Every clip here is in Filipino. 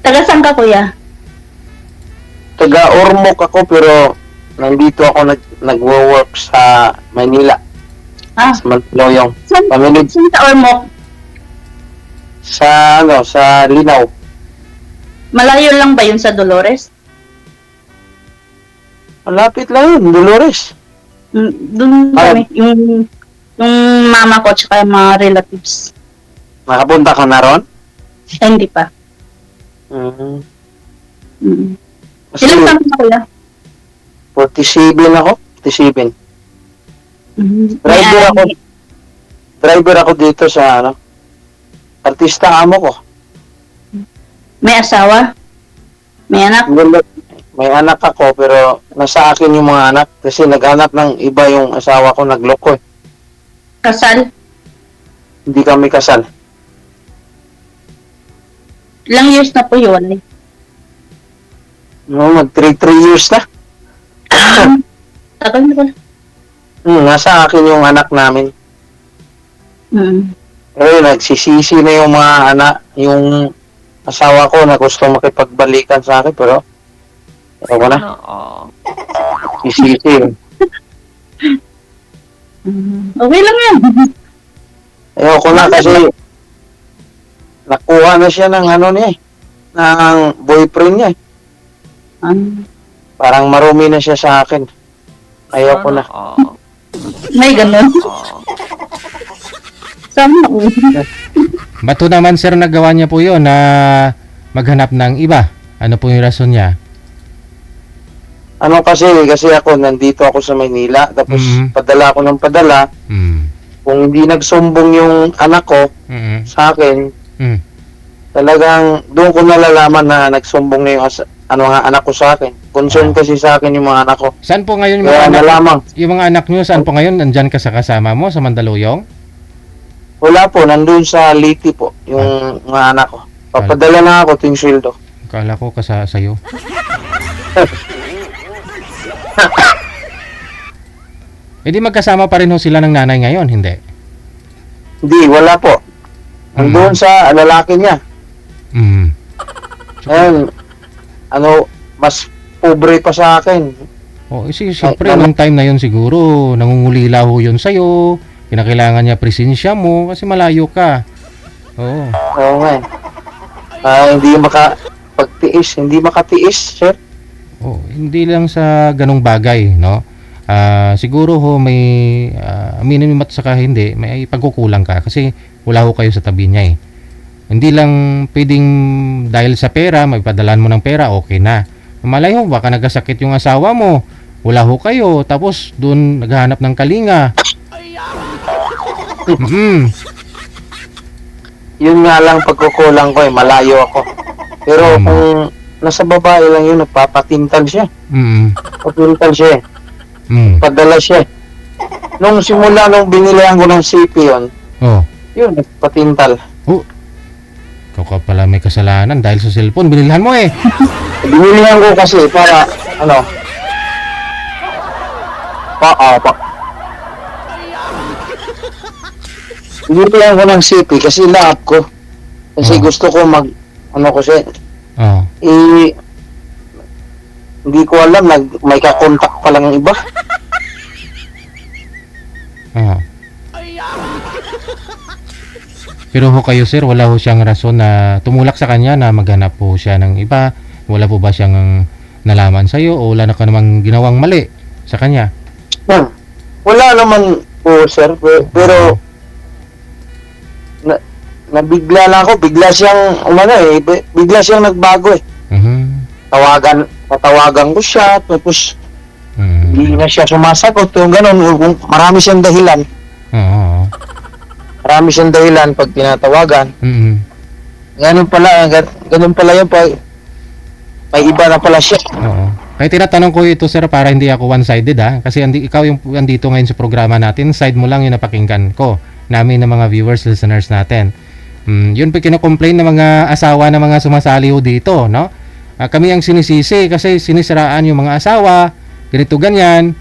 Taga saan ka, kuya? Taga Ormoc ako pero nandito ako nagwo-work sa Manila. Ah, Sa Mandaluyong. saan, Pamilya saan sa Ormoc? sa Linaw. Malayo lang ba yun sa Dolores? Malapit lang yun, Dolores. Doon Ah. kami, yung mama ko at yung mga relatives. Nakapunta ka na ron? Ay, hindi pa. Mm. Mm. Kasi Ilang taon na, kuya? 47 ako. 47. Driver ako. Driver ako dito sa artista amo ko. May asawa? May anak? May anak ako pero nasa akin yung mga anak kasi naghanap ng iba yung asawa ko, nagloko eh. Kasal? Hindi kami kasal. Ilang years na po yun? No, mag 3 years na. Tagal na pala. Nasa akin yung anak namin. Pero nagsisisi na yung mga anak, yung asawa ko na gusto makipagbalikan sa akin pero ako na. Sisisi. Okay lang yan. Ayoko na kasi nakuha na siya ng niya eh, ng boyfriend niya eh. Parang marumi na siya sa akin. Ayoko na. May ganun. Sana all. Bato naman sir nagawa niya po yun na maghanap ng iba. Ano po yung rason niya? Kasi ako nandito ako sa Maynila tapos padala ako ng padala. Kung hindi nagsumbong yung anak ko sa akin, talagang doon ko nalalaman na nagsumbong na yung mga anak ko sa akin. Concern kasi sa akin yung mga anak ko. Saan po ngayon yung Kaya mga anak? nalamang. Yung mga anak niyo saan po ngayon? Nandyan ka sa kasama mo sa Mandaluyong? Wala po, nandun sa Liti po, yung mga anak ko. Papadala na ako ting sweldo. Akala ko sa'yo. E di magkasama pa rin ho sila ng nanay ngayon, hindi? Hindi, wala po. Nandun sa lalaki niya. Ngayon, mas pobre pa sa akin. Siyempre, nung time na yun siguro, nangungulila ho yun sa'yo. Kinakailangan niya presensya mo kasi malayo ka. Oo. Oo nga eh. Hindi makatiis, sir. Hindi lang sa ganong bagay, no? Siguro ho may aminin mo at saka hindi, may pagkukulang ka kasi wala ho kayo sa tabi niya eh. Hindi lang pwedeng dahil sa pera, magpadalan mo ng pera, okay na. Malay ho, baka nagkasakit yung asawa mo, wala ho kayo, tapos doon naghahanap ng kalinga. Yun nga lang pagkukulang ko eh, malayo ako. Pero kung nasa babae lang yun, nagpapatintal siya. Patintal siya eh. Padala siya eh. Nung simula nung binilihan ko ng CP yun, yun, nagpatintal. Ikaw ka pala may kasalanan dahil sa cellphone, binilhan mo eh. Binilihan ko kasi para, binilihan ko ng CP kasi lahat ko. Kasi gusto ko hindi ko alam, may kakontak pa lang iba. Pero ho kayo sir, wala ho siyang rason na tumulak sa kanya na maghanap po siya ng iba? Wala po ba siyang nalaman sa'yo o wala na ka namang ginawang mali sa kanya? Wala naman po sir, pero nabigla lang ako, bigla siyang nagbago eh. Tatawagan ko siya, tapos hindi na siya sumasagot, yung ganun, marami siyang dahilan. Marami siyang dahilan pag tinatawagan. Ganun pala yun, may iba na pala siya. Kaya tinatanong ko ito sir para hindi ako one-sided kasi ikaw yung andito ngayon sa programa natin, side mo lang yung napakinggan ko, namin ng mga viewers, listeners natin. Yun pa kino-complain ng mga asawa ng mga sumasali ho dito, no? Kami ang sinisisi kasi sinisiraan yung mga asawa, ganito ganyan,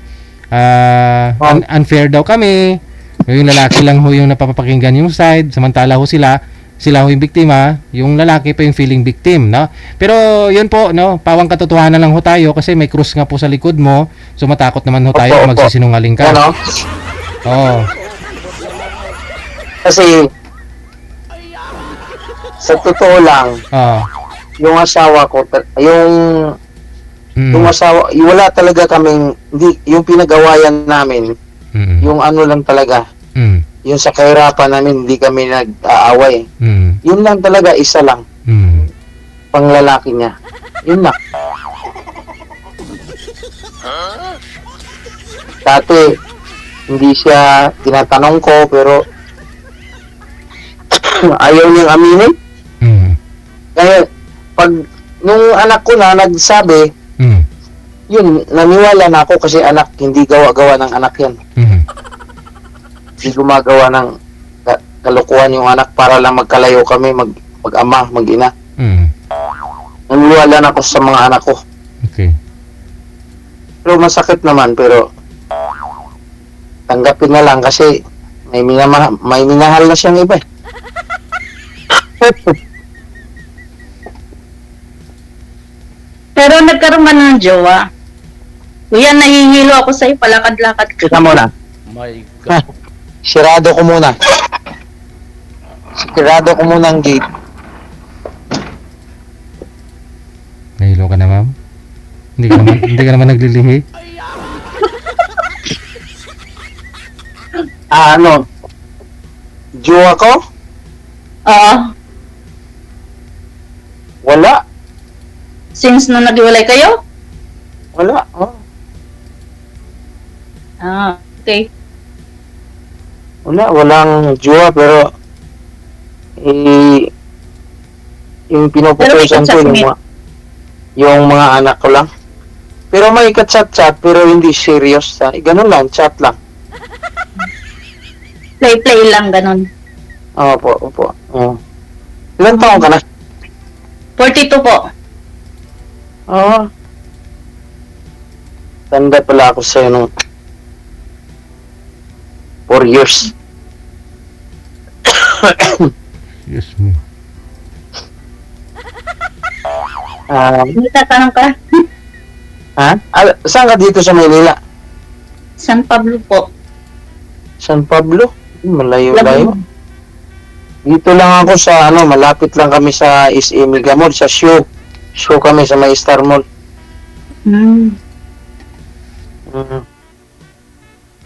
unfair daw kami, yung lalaki lang ho yung napapakinggan yung side, samantala ho sila sila ho yung biktima, yung lalaki pa yung feeling victim, no? Pero yun po, no, pawang katotohanan lang ho tayo kasi may krus nga po sa likod mo, so matakot naman ho tayo Opo, kung opo. magsisinungaling ka. Ano? Oo. Kasi, sa totoo lang, Oo. yung asawa ko, yung asawa, wala talaga kaming, hindi, yung pinagawayan namin, yung ano lang talaga, yung sa kahirapan namin, hindi kami nag-aaway. Yun lang talaga, isa lang, panglalaki niya. Yun lang. Dati, hindi siya tinatanong ko, pero ayaw niyang aminin. Kaya, pag, nung anak ko na nagsabi, yun, naniwala na ako kasi anak, hindi gawa-gawa ng anak yan. Hindi gumagawa ng kalukuhan yung anak para lang magkalayo kami, mag-ama, mag-ina. Naniwala na ako sa mga anak ko. Okay. Pero masakit naman, pero tanggapin na lang kasi may minahal na siyang iba. Pero nagkaroon ka ng jowa. Kuya, nahihilo ako sa'yo, palakad-lakad ka. Kita muna. My God. Sirado ko muna. Sirado ko muna ang gate. Nahilo ka na, ma'am? Hindi ka naman naglilihi? Ano? Jowa ko? Oo. Wala. Since nung naghiwalay kayo? Wala. Oh. Okay. Walang jowa pero yung pinupupusan ko yung mga anak ko lang. Pero may ka-chat-chat pero hindi serious. Ganun lang, chat lang. Play-play lang, ganun. Opo. Oh. Ilan taong ka na? 42 po. Oo. Tanda pala ako sa'yo nung 4 years. Yes, me. May tatanong ka? Saan ka dito sa Maynila? San Pablo po. San Pablo? Malayo-layo. Dito lang ako sa malapit lang kami sa SM Mega Mall, sa show. Show kami sa may Star Mall.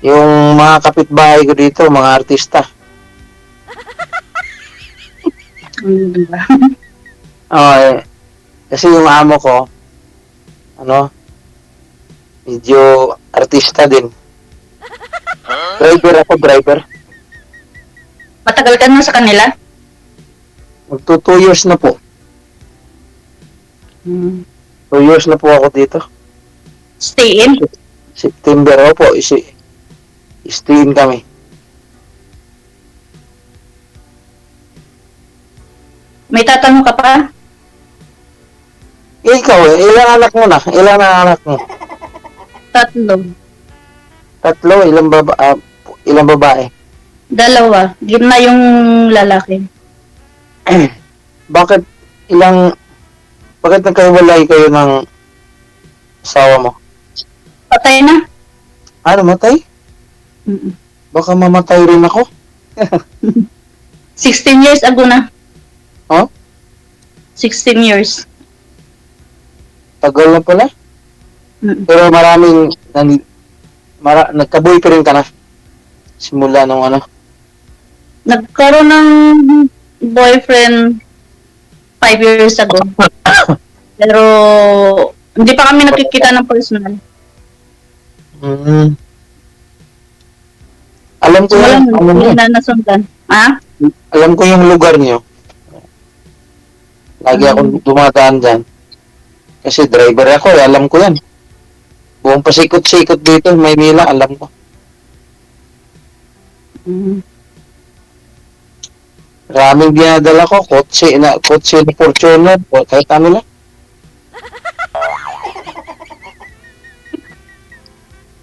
Yung mga kapitbahay ko dito, mga artista. Diba? Kasi yung amo ko, medyo artista din. Driver. Matagal ka na sa kanila? Magto 2 years na po. 2 years na po ako dito. Stay in? September po, stay in kami. May tatanong ka pa? Ikaw ilang anak mo na? Ilang anak mo? 3. 3, ilang babae? 2. Gitna yung lalaki. Bakit nagkahiwalay kayo ng asawa mo? Patay na? Matay? Baka mamatay rin ako? 16 years ago na. Huh? 16 years. Tagal na pala? Pero maraming nagka-boyfriend ka na? Simula nung Nagkaroon ng boyfriend 5 years ago. Pero hindi pa kami nakikita ng personal. Alam ko Hindi na nasundan. Alam ko yung lugar niyo. Lagi akong dumadaan dyan. Kasi driver ako, alam ko yan. Buong pasikot-sikot dito, Maynila, alam ko. Maraming dinadala ko, kotse na Fortuner, kahit ano lang.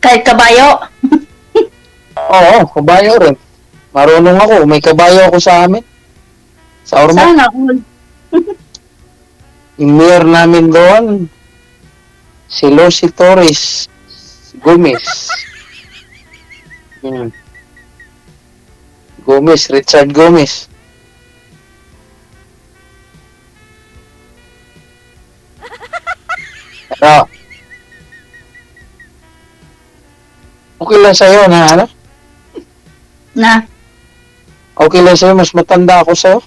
Kahit kabayo. Oo, kabayo rin. Marunong ako, may kabayo ako sa amin. Sa Ormoc. Sana all. Yung mayor namin doon, si Lucy Torres Gomez. Gomez, Richard Gomez. Pero, okay lang sa'yo na ano? Na, Okay lang sa'yo, mas matanda ako sa'yo.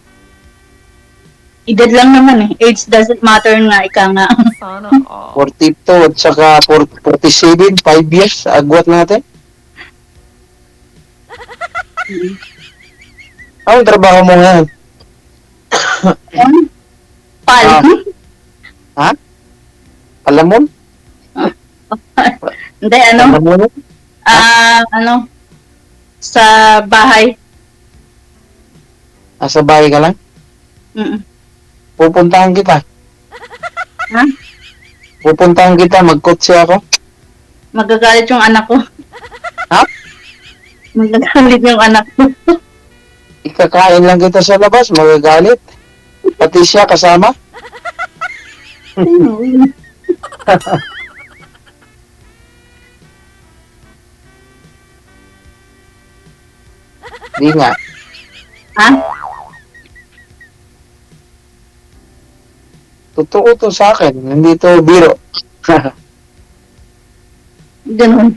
edad lang naman eh. Age doesn't matter nga, ika nga. Sana all. 42 at saka 47, 5 years, agwat natin. Anong trabaho mo ngayon? Pal. Ha? Palamon? Hindi, ano? Palamon? Ano? Sa bahay. Nasa bahay ka lang? Mm. Pupuntahan kita. Ha? Pupuntahan kita, magkotse ako. Magagalit yung anak ko. Ha? Magagalit yung anak ko. Ikakain lang kita sa labas, magagalit. Pati siya kasama. Di nga. Ha? Totoo to sa akin, hindi to biro. Ganun.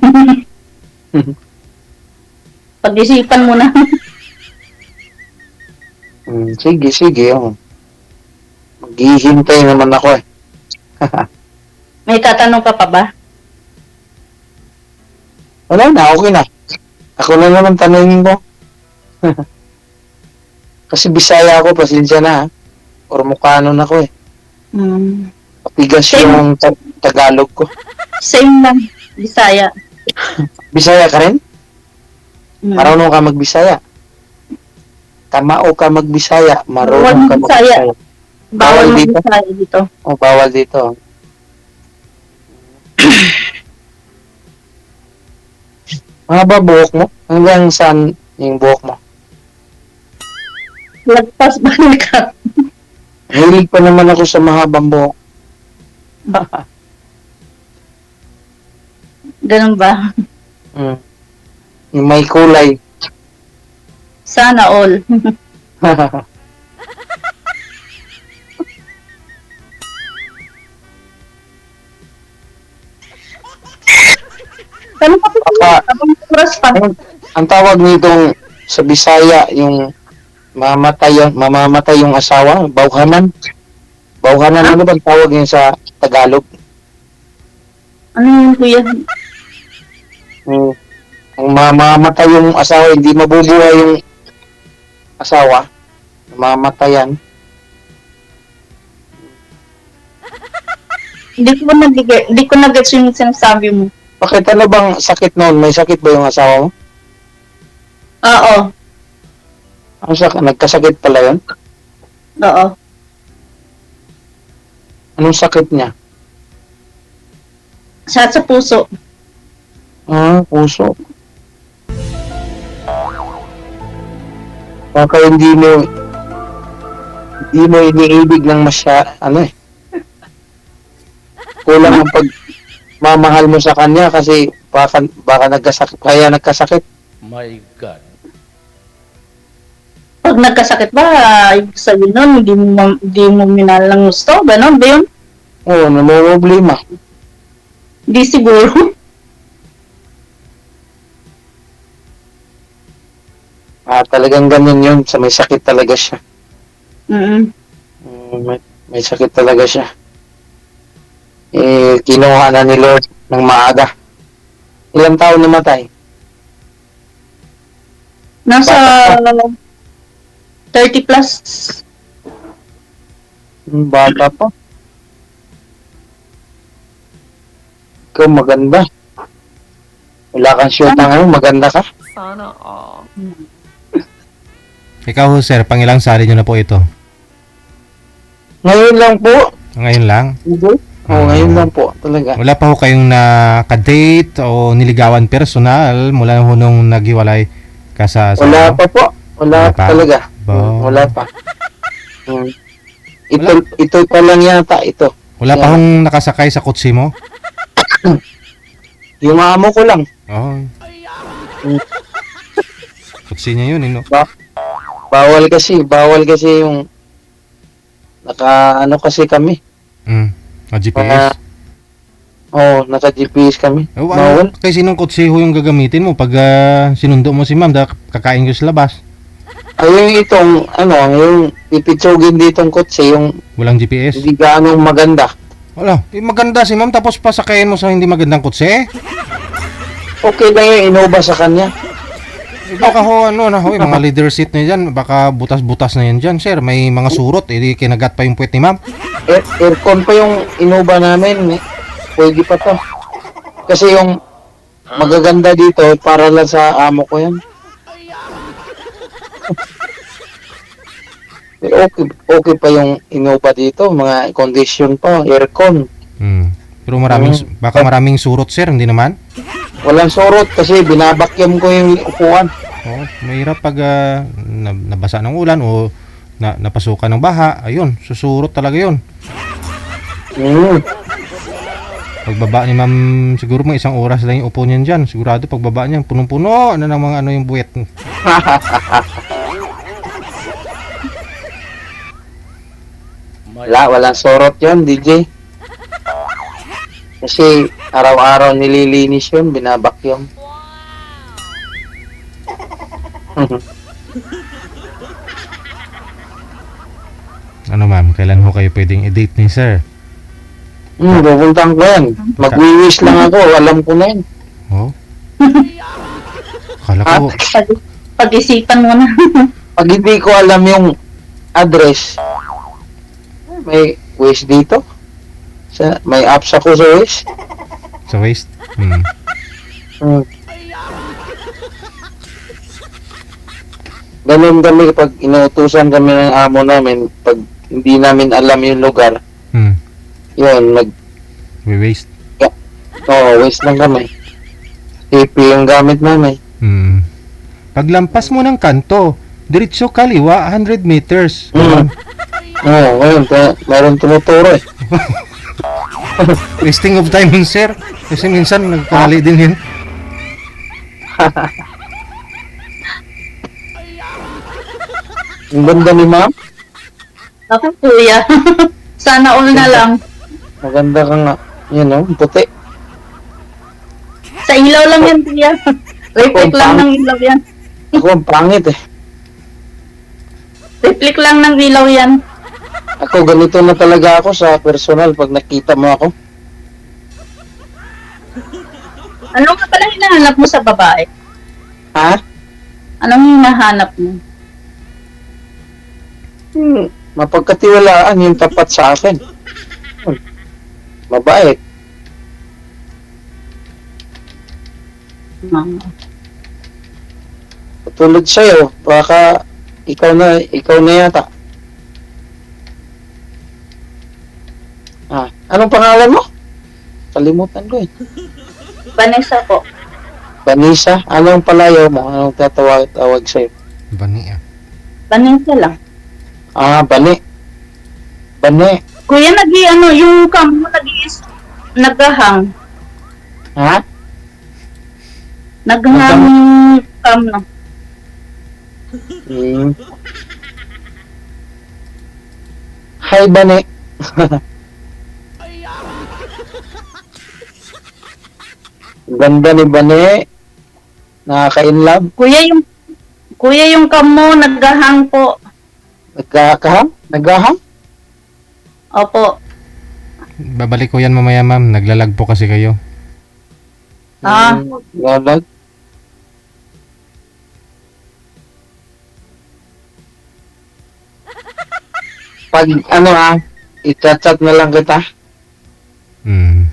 Pag-isipan mo na. Sige, sige. Oh. Maghihintay naman ako eh. May tatanong ka pa ba? Wala na, okay na. Ako na naman tanongin ko. Kasi Bisaya ako, pasensya na ha. Or Mukhanon ako eh. Papigas Same. yung Tagalog ko. Same lang. Bisaya. Bisaya ka rin? Mm. Marunong ka magbisaya. Kamao ka magbisaya. Marunong ka Bisaya. magbisaya. Bawal Bawal dito? Bisaya dito. O, bawal dito. Mahaba buhok mo? Hanggang saan yung buhok mo? Lagpas balikat. Hilig pa naman ako sa mahabang buhok. Ganun ba? Yung may kulay. Sana all. Ano pa po? Apa- Abang oras pa. Ang tawag nitong sa Bisaya, yung mamamatay yung asawa, bawhanan. Bawhanan, ano bang tawag yun sa Tagalog? Ano yun kuya? Ang mamamatay yung asawa, hindi mabubuhay yung asawa, mamatayan. Hindi ko nag-gets yung sinasabi mo. Bakit ano bang sakit noon? May sakit ba yung asawa mo? Oo. Ang nagkasakit pala yun? Oo. Anong sakit niya? Sa puso. Puso. Baka hindi mo iniibig ng kulang ang pagmamahal mo sa kanya kasi baka nagkasakit. My God. Pag nagkasakit ba, ibig sabihin nun, hindi mo minahal ng gusto? Ganon ba yun? Oo, problema. Hindi siguro. Talagang ganyan yun. Sa may sakit talaga siya. Mm. May sakit talaga siya. Kinuha na ni Lord ng maaga. Ilang taon namatay? Nasa 30 plus. Bata pa. Ikaw maganda. Wala kang shoota ngayon, maganda ka. Sana all. Ikaw, sir, pangilang sali nyo na po ito? Ngayon lang po. Ngayon lang? Ngayon lang po, talaga. Wala pa ho kayong nakadate o niligawan personal mula nung naghiwalay ka sa Wala pa po. Wala Wala pa? talaga. Ba? Wala pa. Hmm. Ito pa lang yata, ito. Wala pa hong nakasakay sa kotse mo? Yung amo ko lang. Oo. Hmm. Kotse niya yun, no? Bawal kasi yung ano kasi kami. GPS. Naka GPS kami. Ano, kay sinong kotse ho yung gagamitin mo pag sinundo mo si ma'am, kakain ko sa labas? Yung itong, yung pipitsugin ditong kotse, yung Walang GPS? hindi gaanong maganda. Wala, maganda si ma'am tapos pasakayin mo sa hindi magandang kotse? Okay lang yung Innova sa kanya. Baka ho, mga leader seat na dyan, baka butas-butas na yan dyan, sir. May mga surot, kinagat pa yung puwet ni ma'am. Aircon pa yung Innova namin. Pwede pa to. Kasi yung magaganda dito, para lang sa amo ko yan. Okay pa yung Innova dito, mga condition pa, aircon. Pero baka maraming surot, sir, hindi naman? Walang surot kasi binabakyam ko yung upuan. Mahirap pag nabasa ng ulan o napasukan ng baha, ayun, susurot talaga yun. Pagbaba ni ma'am, siguro mga 1 oras lang yung upo niyan dyan. Sigurado pagbaba niya, punong-puno na ng mga yung buwet. Walang surot yun, DJ. Kasi araw-araw nililinis yun, binabakyam. Ano ma'am, kailan ho kayo pwedeng i-date ni sir? Pupuntahan ko yan. Mag-wish lang ako, alam ko na yun. Kala ko, Pag-isipan mo na. Pag hindi ko alam yung address, may wish dito. May apps ako sa wish. sa waist. Ganun kami pag inuutusan kami ng amo namin, pag hindi namin alam yung lugar, yun, Waist. wish lang kami. TP yung gamit namin. Paglampas mo ng kanto, diretso kaliwa 100 meters. Ngayon, meron tumuturo eh. Wasting of time yun, sir. Kasi minsan nagkamali din yun. Ang ganda ni ma'am. Ako, kuya. Sana all na lang. Maganda ka nga. Puti. Sa ilaw lang yan, kuya. Reflect lang ng ilaw yan. Ako ang pangit eh. Reflect lang ng ilaw yan. Ako ganito na talaga ako sa personal pag nakita mo ako. Ano nga pala hinahanap mo sa babae? Ha? Anong hinahanap mo? Mapagkatiwalaan yung tapat sa akin. Mabait. Tulad sa'yo, baka ikaw na yata. Anong pangalan mo? Kalimutan ko eh. Vanessa po. Vanessa, anong palayaw mo? Anong tawag sa'yo? Bani Vanessa lang. Bani. Bani. Kuya, yung cam mo naghahang. Ha? Naghahang cam na. Hi, Bani. Ganda ni Bani. Nakaka-inlove. Kuya, yung cam mo naghahang po. Naghahang? Opo. Babalik ko yan mamaya, ma'am. Naglalag po kasi kayo. Lalag. Pag i-chat na lang kita.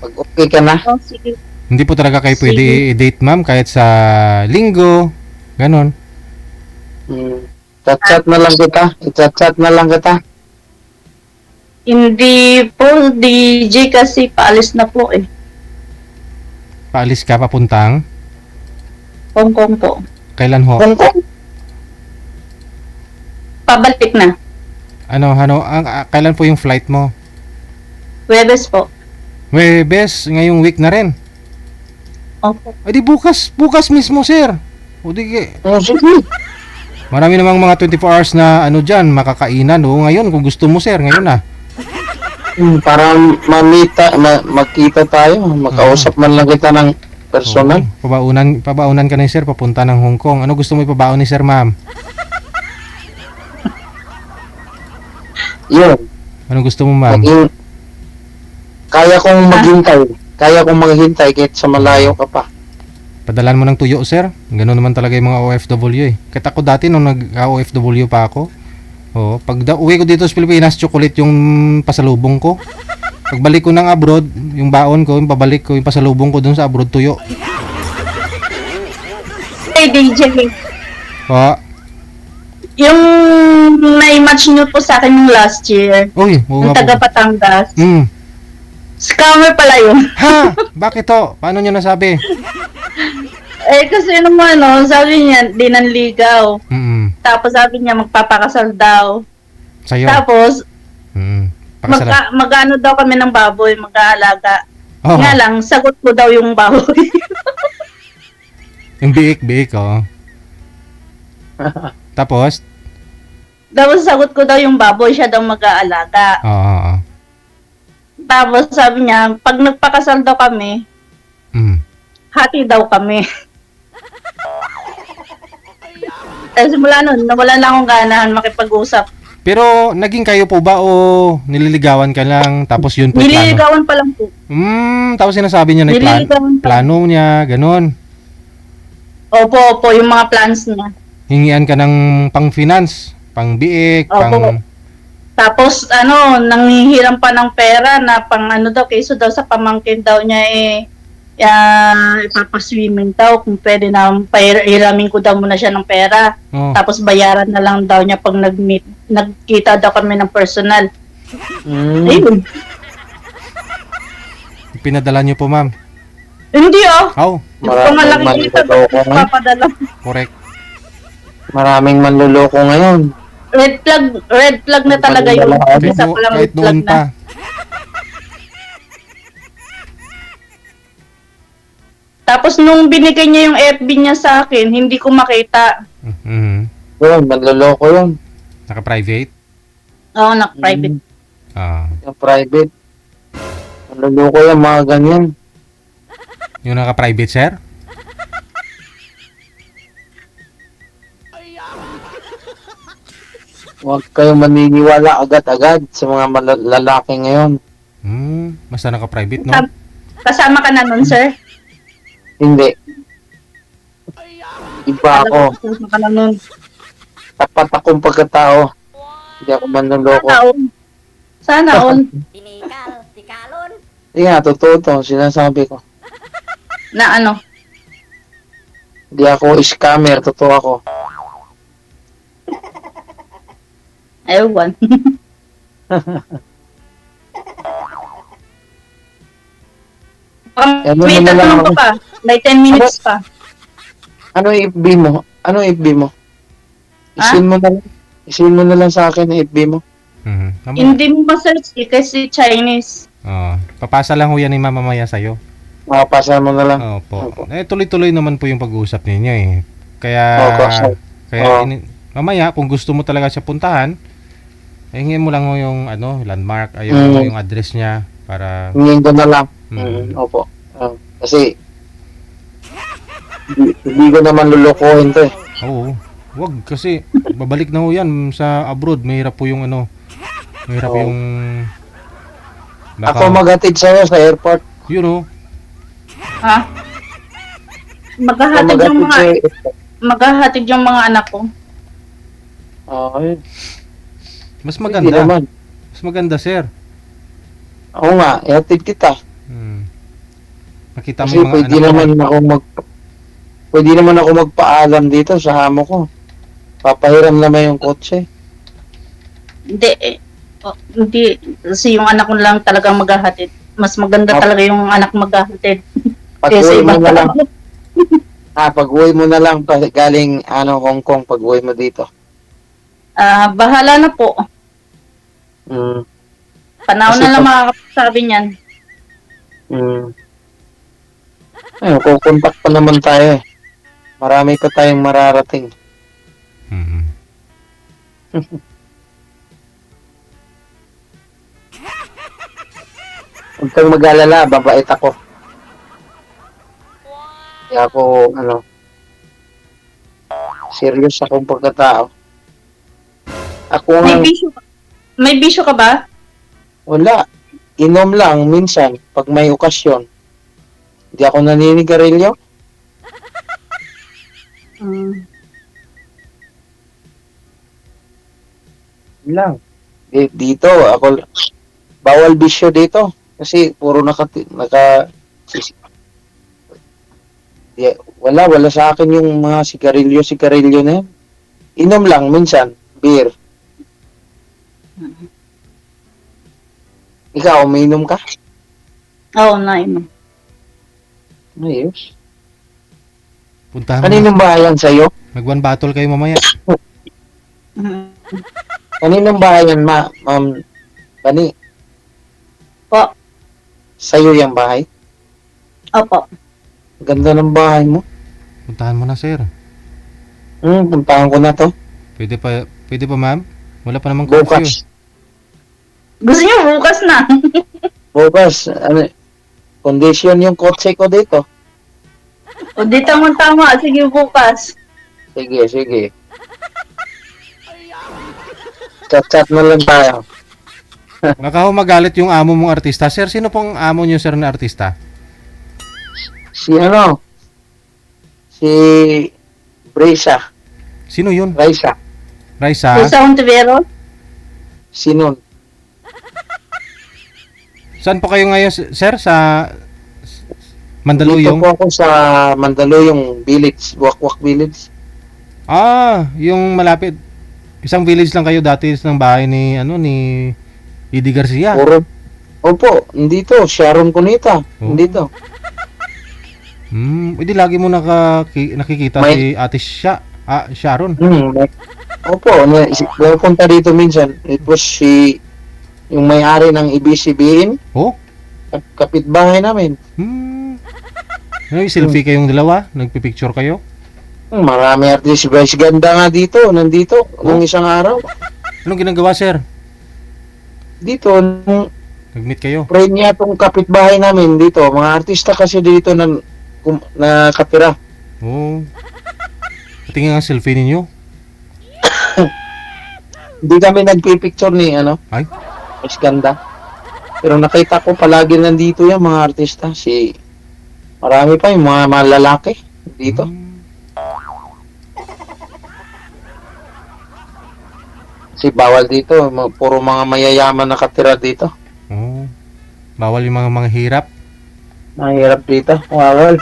Pag okay ka na. Oh, sige. Hindi po talaga kayo pwede i-date, ma'am, kahit sa linggo. Ganon. Chat na lang kita. I-chat na lang kita. Hindi po, DJ, kasi paalis na po eh. Paalis ka papuntang? Hong Kong po. Kailan ho? Hong Kong? Pabalik na. Kailan po yung flight mo? Webes po. Webes, ngayong week na rin. Opo. Ay di bukas mismo, sir. O di, Sige. marami namang mga 24 hours na dyan, makakainan. O ngayon, kung gusto mo, sir, ngayon na. Para magkita tayo, makausap man lang kita ng personal. Oo, pabaunan ka ni sir, papunta ng Hong Kong. Ano gusto mo ipabaon ni sir, ma'am? Yun. Anong gusto mo, ma'am? Kaya kong maghintay. Kaya kong maghintay kahit sa malayo ka pa. Padalan mo ng tuyo, sir. Ganun naman talaga yung mga OFW eh. Kahit ako dati nung nag-OFW pa ako. Pag uwi ko dito sa Pilipinas, chocolate yung pasalubong ko. Pagbalik ko ng abroad, yung baon ko, yung pabalik ko, yung pasalubong ko dun sa abroad, tuyo. Hey, DJ. Yung na-match nyo po sa akin yung last year. Uy, oo Yung nga taga po. Batangas. Mm. Scammer pala yun. Ha? Bakit to? Paano nyo nasabi? Kasi naman, sabi niya, di nanligaw. Tapos sabi niya, magpapakasal daw. Sa'yo? Tapos, Pakasalan. mag-ano daw kami ng baboy, mag-aalaga. Oo. Nga lang, sagot ko daw yung baboy. Yung biik, oh. Tapos? Tapos sagot ko daw yung baboy, siya daw mag-aalaga. Oo. Tapos sabi niya, pag nagpakasal daw kami, hati daw kami. Simula nun, nawala na akong ganahan makipag-usap. Pero naging kayo po ba o nililigawan ka lang tapos yun po yung plano? Nililigawan pa lang po. Tapos sinasabi niya na yung Nililigawan pa. plano niya, ganun. Opo, yung mga plans niya. Hingian ka ng pang-finance, pang-biik, Opo. Tapos nanghihiram pa ng pera na pang daw, kaysa daw sa pamangkin daw niya ipapaswimming daw kung pwede na pairamin ko daw muna siya ng pera. Oh. Tapos bayaran na lang daw niya pag nagkita daw kami ng personal. Ayun. Pinadala niyo po, ma'am? Hindi Oh, Pangalaki Maraming kita manluloko ngayon. papadala. correct. Maraming manluloko ngayon. Red flag na talaga yun. Isa pa lang Kahit red flag noon na. pa. Tapos nung binigay niya yung FB niya sa akin, hindi ko makita. Yun, manluloko yun. Naka-private? Oo, private. Yung private. Manluloko yung mga ganyan. Yung naka-private, sir? Huwag kayong maniniwala agad-agad sa mga lalaki ngayon. Basta naka-private, no? Kasama ka na nun, sir? Hindi. Iba ako. Kasama ka na nun. Tapat akong pagkatao. Hindi ako manluloko. Sana all. Tinikal, tikalon. Hindi nga, totoo to. Sinasabi ko. Na ano? Hindi ako scammer. Totoo ako. Ewan. May tatanong ko pa. May 10 minutes pa. Ano yung FB mo? Ano yung FB mo? Isin mo na lang. Isin mo na lang sa akin yung FB mo. Hindi mo ma-search kasi Chinese. Papasa lang ho yan ni mamamaya sa'yo. Makapasa mo na lang. Opo. Tuloy-tuloy naman po yung pag-uusap ninyo eh. Kaya mamaya kung gusto mo talaga siya puntahan, hingin mo lang ho yung landmark, yung address niya para Hingin ko na lang. Opo. Kasi hindi ko naman lulukuhin to eh. Oo. Wag kasi babalik na ho yan sa abroad. Mahirap po yung mahirap yung Ako maghatid sa'yo sa airport. you know. Ha? Maghahatid yung mga anak ko. Okay. Mas Hindi maganda. naman. Mas maganda, sir. Oo nga, ihatid kita. Makita mo Kasi yung mga pwede naman ako magpaalam dito sa amo ko. Papahiram naman yung kotse. Hindi. Hindi. Kasi yung anak ko lang talagang maghahatid. Mas maganda talaga yung anak maghahatid. Pag-uwi mo na lang. Pag-uwi mo na lang galing Hong Kong, pag-uwi mo dito. Bahala na po. Mm. Panahon Kasi na lang pag- makakasabi niyan. Mm. Ayun, kukontak pa naman tayo eh. Marami pa tayong mararating. Mm. Huwag kang mag-alala, babait ako. Kaya ako, serious akong pagkatao. Ako May nga, bisyo, may bisyo ka ba? wala. Inom lang minsan, pag may okasyon. Hindi ako naninigarilyo. Mm. Yun lang. Dito, ako, bawal bisyo dito. Kasi puro naka wala sa akin yung mga sigarilyo na yan. Inom lang minsan, beer. Ikaw, umiinom ka? Oo, nainom. Ayos. Puntahan mo na. Kaninong bahayan sa'yo? Mag-one battle kayo mamaya. Mm. Kaninong bahayan, ma'am? Bani, Po. sa'yo yung bahay? Opo. Ganda ng bahay mo. Puntahan mo na, sir. Puntahan ko na to. Pwede pa, ma'am? Wala pa namang curfew. Bukas. Gusto niyo bukas na? Bukas, condition yung kotse ko dito. O di tama. Sige, bukas. Sige. Chat-chat na lang tayo. Baka ho magalit yung amo mong artista. Sir, sino pong amo niyo, sir, na artista? Si Brisa. Sino yun? Raisa. Raisa? Sa Ontivero? Sinon. Saan po kayo ngayon, sir? Sa Dito Mandaluyong? po ako sa Mandaluyong Village, Wakwak Village. Ah, yung malapit. Isang village lang kayo dati ng bahay ni Eddie Garcia. Opo, dito, Sharon Cunita. Oh. Dito. Hindi lagi mo nakikita si Ate Sharon. Opo, pupunta dito minsan. It was yung may-ari ng EBCBN, Oh? kapitbahay namin. Yung selfie kayong dalawa? Nagpipicture kayo? Marami artist. Guys, ganda nga nandito, nung isang araw. Anong ginagawa, sir? Dito, nung Nag-meet kayo? friend niya tong kapitbahay namin dito. Mga artista kasi dito nakatira. Oh. Patingin ang selfie ninyo. Hindi kami nagpipicture ni Ay? mas ganda. Pero nakita ko palagi nandito yung mga artista. Marami pa yung mga lalaki dito. Kasi bawal dito. Puro mga mayayaman nakatira dito. Oh. Bawal yung mga hirap. Mahirap dito. Bawal.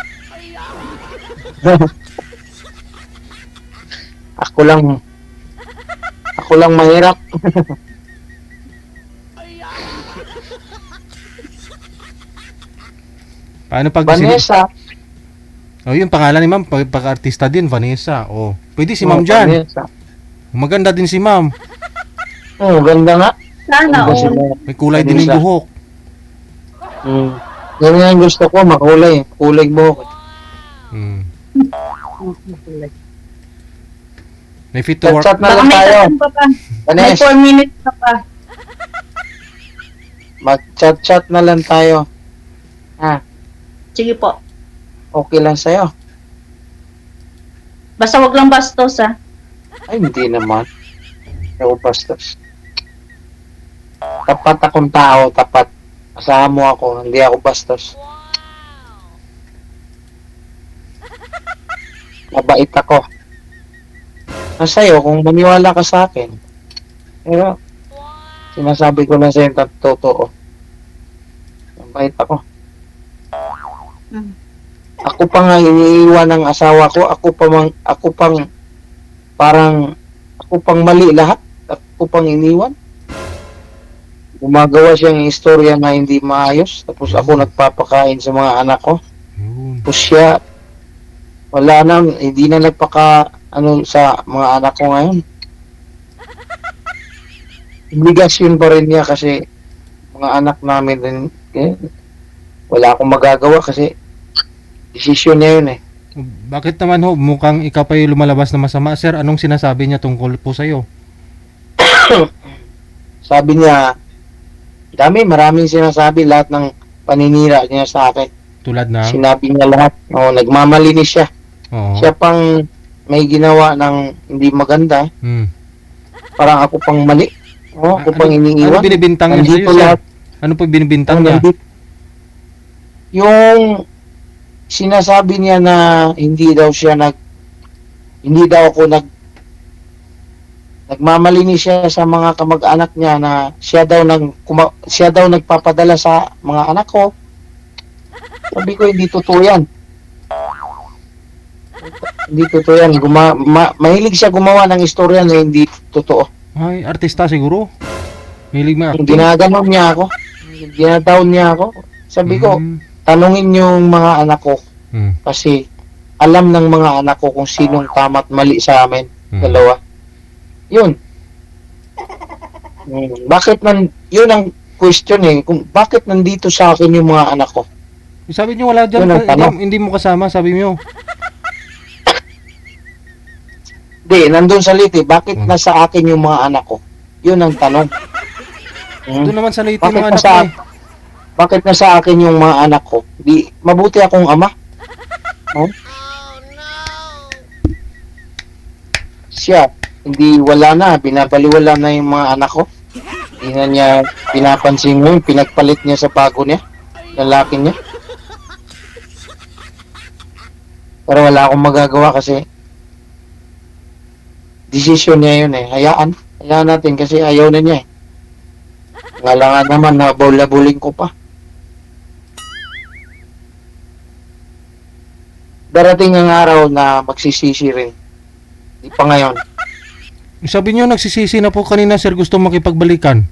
Ako lang mahirap. Paano pag Vanessa. Oh, yung pangalan ni ma'am, pag-artista din, Vanessa. Oh. Pwede si ma'am dyan. Vanessa. Maganda din si ma'am. Ganda nga. Sana, Kasi oo. May kulay din yung Vanessa. buhok. Yan nga yung gusto ko, makulay. Kulay buhok. Hmm. May fit to work. Chat na Baka lang may tayo. tatanong pa pa. May Vanessa, 4 minutes na pa. mag-chat na lang tayo. Sige po. Okay lang sa'yo. Basta wag lang bastos, ha? Ay, hindi naman. Hindi ako bastos. Tapat akong tao, tapat. Asahan mo ako, hindi ako bastos. Mabait ako. Sa'yo, kung maniwala ka sa akin. Pero, sinasabi ko na sa'yo yung totoo. Mabait ako. Ako pa nga iniiwan ng asawa ko, ako pang mali lahat. Ako pang iniwan. Gumagawa siya ng istorya na hindi maayos. Tapos ako nagpapakain sa mga anak ko. Yun. Tapos siya, wala na, hindi na nagpaka, sa mga anak ko ngayon. obligasyon pa rin niya kasi mga anak namin din, wala akong magagawa kasi desisyon niya yun eh. Bakit naman ho, mukhang ikaw pa yung lumalabas na masama, sir? Anong sinasabi niya tungkol po sa'yo? Sabi niya, maraming sinasabi, lahat ng paninira niya sa akin. Tulad na? Sinabi niya lahat. Nagmamalinis siya. Oo. Siya pang may ginawa ng hindi maganda. Parang ako pang mali. Ako pang iniiwan. Ano binibintang niya Nandito sa'yo, sir? lahat. Ano po binibintang niya? Yung sinasabi niya na hindi daw ako nagmamalinis siya sa mga kamag-anak niya na siya daw nagpapadala sa mga anak ko. Sabi ko, hindi totoo yan. Hindi totoo yan. Mahilig siya gumawa ng istorya na hindi totoo. Ay, artista siguro. Hilig ma-acting. Ginaganon niya ako. Ginataon niya ako. Sabi ko, tanungin yung mga anak ko. Kasi alam ng mga anak ko kung sinong tama at mali sa amin. Dalawa. Yun. Yun ang question eh. Kung bakit nandito sa akin yung mga anak ko. Sabi niyo wala dyan, hindi mo kasama, sabi niyo. Hindi, nandun sa Liti. Bakit nasa akin yung mga anak ko? Yun ang tanong. Doon naman sa Liti Bakit mga anak nasa, ko eh. bakit nasa akin yung mga anak ko? Mabuti akong ama. Siya, wala na. Binabaliwala na yung mga anak ko. Hindi na niya pinapansin mo. Pinagpalit niya sa bago niya. Lalaki niya. Pero wala akong magagawa kasi desisyon niya yun eh. Hayaan natin kasi ayaw na niya eh. Ngalangan naman na bola-buling ko pa. Darating ang araw na magsisisi rin. Di pa ngayon. Sabi niyo nagsisisi na po kanina, sir, gusto makipagbalikan.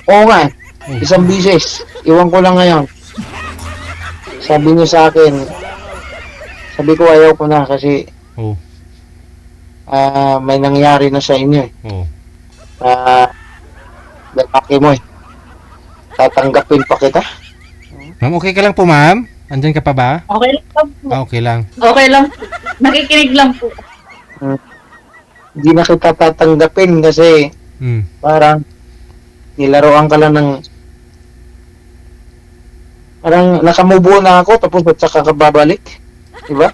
Oo nga eh. Isang bisis. Iwan ko lang ngayon. Sabi niya sa akin, sabi ko ayaw ko na kasi may nangyari na sa inyo eh. Lalaki mo eh. Tatanggapin pa kita. Ma'am, okay ka lang po, ma'am? Andyan ka pa ba? Okay lang po. Okay lang. Okay lang. Nakikinig lang po. Hindi na kita tatanggapin kasi parang nilaruan ka lang ng parang nakamubo na ako tapos at saka ka babalik. Diba?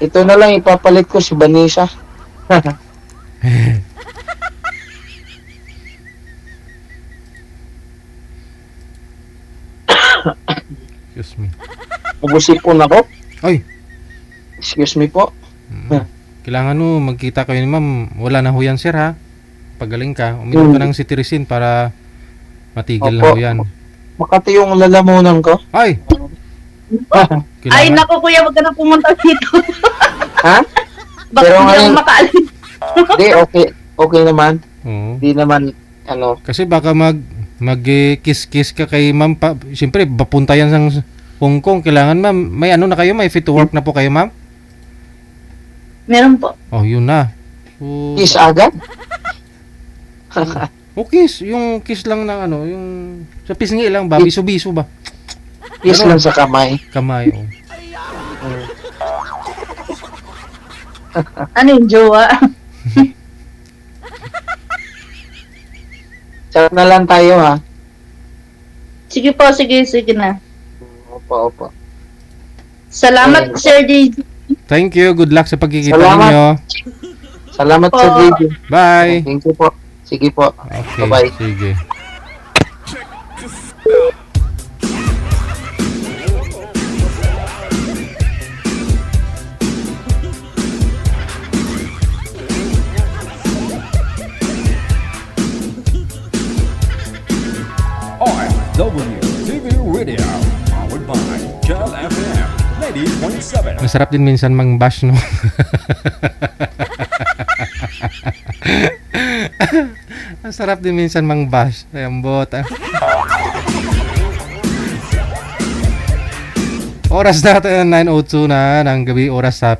Ito na lang ipapalit ko si Vanessa. Excuse me. Nagusipon ako. Ay! Excuse me po. Kailangan magkita kayo ni ma'am. Wala na ho yan, sir, ha? Pagaling ka. Uminom ka ng cetirizine para matigil na ho yan. Makati yung lalamunan ko. Ay! Ay, naku kuya, wag ka na pumunta dito. Ha? Baka Pero hindi ako ngayon- makaalis. Hindi, okay naman. Oo. Hindi naman, Kasi baka mag-kiss-kiss ka kay ma'am pa. Siyempre, papunta yan sa Hong Kong. Kailangan, ma'am, may na kayo? May fit to work na po kayo, ma'am? Meron po. Oh, yun na. So, kiss agad. kiss. Yung kiss lang ng yung sa pisngi lang ba? Biso-biso ba? Kiss lang sa kamay. Kamay, oh. Ano yung jowa? Chat na lang tayo ha. Sige po, sige na. Opo. Salamat, Sir JJ. Thank you. Good luck sa pagkikita Salamat. ninyo. Salamat sa Po. video. Bye. Thank you po. Sige po. Okay, Bye-bye. sige. WTV Radio, powered by Jal FM 90.7. Masarap din minsan mang-bash, no? Masarap din minsan mang-bash. Ayan, bota. Oras natin 9:02 na ng gabi, oras sa